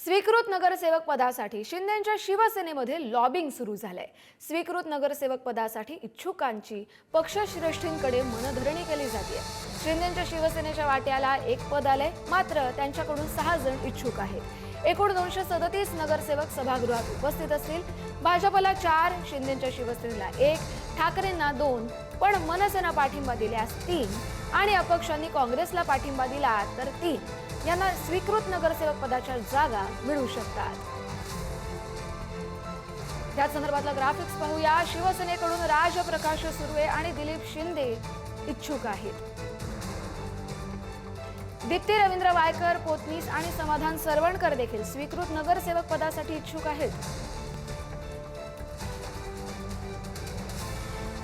स्वीकृत नगरसेवक पदासाठी शिंदेंच्या शिवसेनेमध्ये लॉबिंग सुरू झालंय। स्वीकृत नगरसेवक पदासाठी इच्छुकांची पक्षश्रेष्ठींकडे मनधरणी केली जाते। शिंदेंच्या शिवसेनेच्या वाट्याला एक पद आले, मात्र त्यांच्याकडून 6 जण इच्छुक आहेत। एकूण 237 नगरसेवक सभागृहात उपस्थित असतील। भाजपला 4, शिंदेंच्या शिवसेनेला 1, ठाकरेंना 2, पण मनसेना पाठिंबा दिल्यास 3 आणि अपक्षांनी काँग्रेसला पाठिंबा दिला तर 3 यांना स्वीकृत नगरसेवक पदाच्या जागा मिळू शकतात। या संदर्भातला ग्राफिक्स पाहूया। शिवसेनेकडून राजप्रकाश सुर्वे आणि दिलीप शिंदे इच्छुक आहेत। दीप्ती रवींद्र वायकर, पोतनीस आणि समाधान सरवणकर देखील स्वीकृत नगरसेवक पदासाठी इच्छुक आहेत।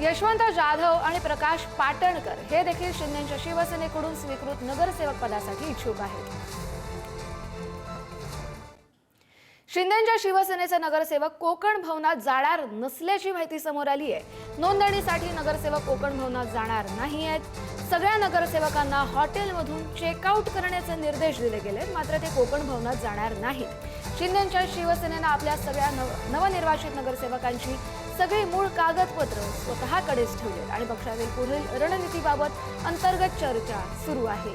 यशवंत जाधव आणि प्रकाश पाटणकर हे देखील शिंदेंच्या शिवसेनेकडून स्वीकृत नगरसेवक पदासाठी इच्छुक आहेत। शिंदेंच्या शिवसेनेचे नगरसेवक कोकण भवनात जाणार नसल्याची माहिती समोर आली आहे। नोंदणीसाठी नगरसेवक कोकण भवनात जाणार नाहीयेत। सगळ्या नगरसेवकांना हॉटेलमधून चेकआउट करण्याचे निर्देश दिले गेलेत, मात्र ते कोकण भवनात जाणार नाहीत। शिंदेंच्या शिवसेनेने आपल्या सगळ्या नवनिर्वाचित नगरसेवकांची सगळी मूळ कागदपत्र स्वतःकडेच ठेवलेत आणि पक्षातील पुढील रणनीतीबाबत अंतर्गत चर्चा सुरू आहे।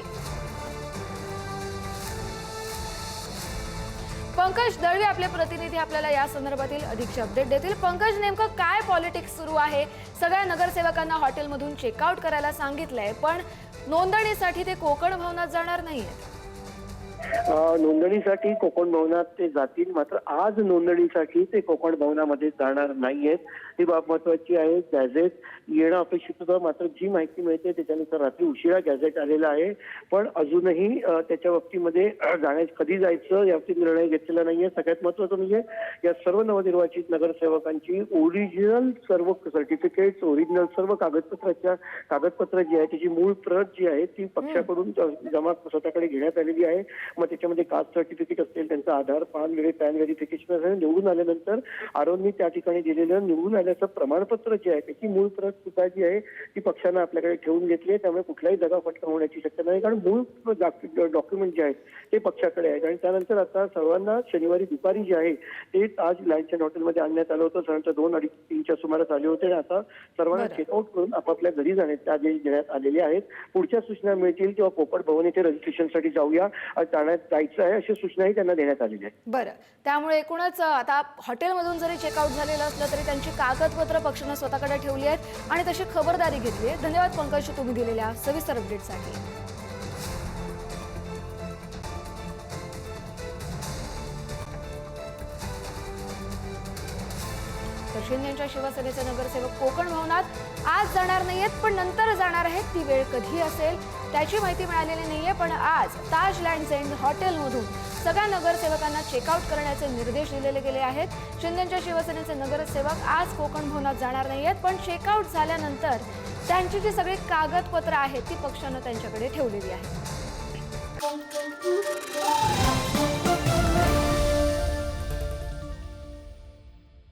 पंकज दळवी आपले प्रतिनिधी आपल्याला या संदर्भातील अधिकचे अपडेट देतील। पंकज, नेमकं काय पॉलिटिक्स सुरू आहे? सगळ्या नगरसेवकांना हॉटेलमधून चेकआउट करायला सांगितलंय, पण नोंदणीसाठी ते कोकण भवनात जाणार नाहीयेत। नोंदणीसाठी कोकण भवनात ते जातील, मात्र आज नोंदणीसाठी ते कोकण भवनामध्ये जाणार नाहीयेत। ही बाब महत्वाची आहे। गॅझेट येणं अपेक्षित होतं, मात्र जी माहिती मिळते त्याच्यानुसार रात्री उशिरा गॅझेट आलेला आहे, पण अजूनही त्याच्या बाबतीमध्ये कधी जायचं याबाबतीत निर्णय घेतलेला नाहीये। सगळ्यात महत्वाचं म्हणजे या सर्व नवनिर्वाचित नगरसेवकांची ओरिजिनल सर्व सर्टिफिकेट्स, ओरिजिनल सर्व कागदपत्र जी आहे त्याची मूळ प्रत जी आहे ती पक्षाकडून जमा स्वतःकडे घेण्यात आलेली आहे। मग त्याच्यामध्ये कास्ट सर्टिफिकेट असेल, त्यांचा आधार, पॅन व्हेरिफिकेशन असेल, निवडून आल्यानंतर आरोग्य त्या ठिकाणी दिलेलं निवडून आल्याचं प्रमाणपत्र जे आहे त्याची मूळ प्रत सुद्धा जी आहे ती पक्षानं आपल्याकडे ठेवून घेतली आहे। त्यामुळे कुठलाही दगाफटका होण्याची शक्यता नाही, कारण मूळ डॉक्युमेंट जे आहेत ते पक्षाकडे आहेत। आणि त्यानंतर आता सर्वांना शनिवारी दुपारी जे आहे ते ताज लँडच्या हॉटेलमध्ये आणण्यात आलं होतं। साधारणतः 2, 2:30, 3च्या सुमारास आले होते। आता सर्वांना चेकआउट करून आपापल्या घरी जाण्याचे आदेश देण्यात आलेले आहेत। पुढच्या सूचना मिळतील किंवा कोकण भवन येथे रजिस्ट्रेशनसाठी जाऊया जायचं आहे अशी सूचनाही त्यांना देण्यात आलेली आहे। बरं, त्यामुळे एकूणच आता हॉटेलमधून जरी चेकआउट झालेलं असलं तरी त्यांची कागदपत्र पक्षानं स्वतःकडे ठेवली आहेत आणि तशी खबरदारी घेतली आहे। धन्यवाद पंकज, तुम्ही दिलेल्या सविस्तर अपडेटसाठी। शिंदेंच्या शिवसेनेचे नगरसेवक कोकण भवनात आज जाणार नाहीयेत, पण नंतर जाणार आहेत। ती वेळ कधी असेल त्याची माहिती मिळालेली नाहीये, पण आज ताज लँड्स एंड हॉटेलमधून सगळ्या नगरसेवकांना चेकआउट करण्याचे निर्देश दिलेले गेले आहेत। शिंदेंच्या शिवसेनेचे नगरसेवक आज कोकण भवनात जाणार नाहीयेत, पण चेकआउट झाल्यानंतर त्यांची जी सगळी कागदपत्र आहेत ती पक्षानं त्यांच्याकडे ठेवलेली आहेत।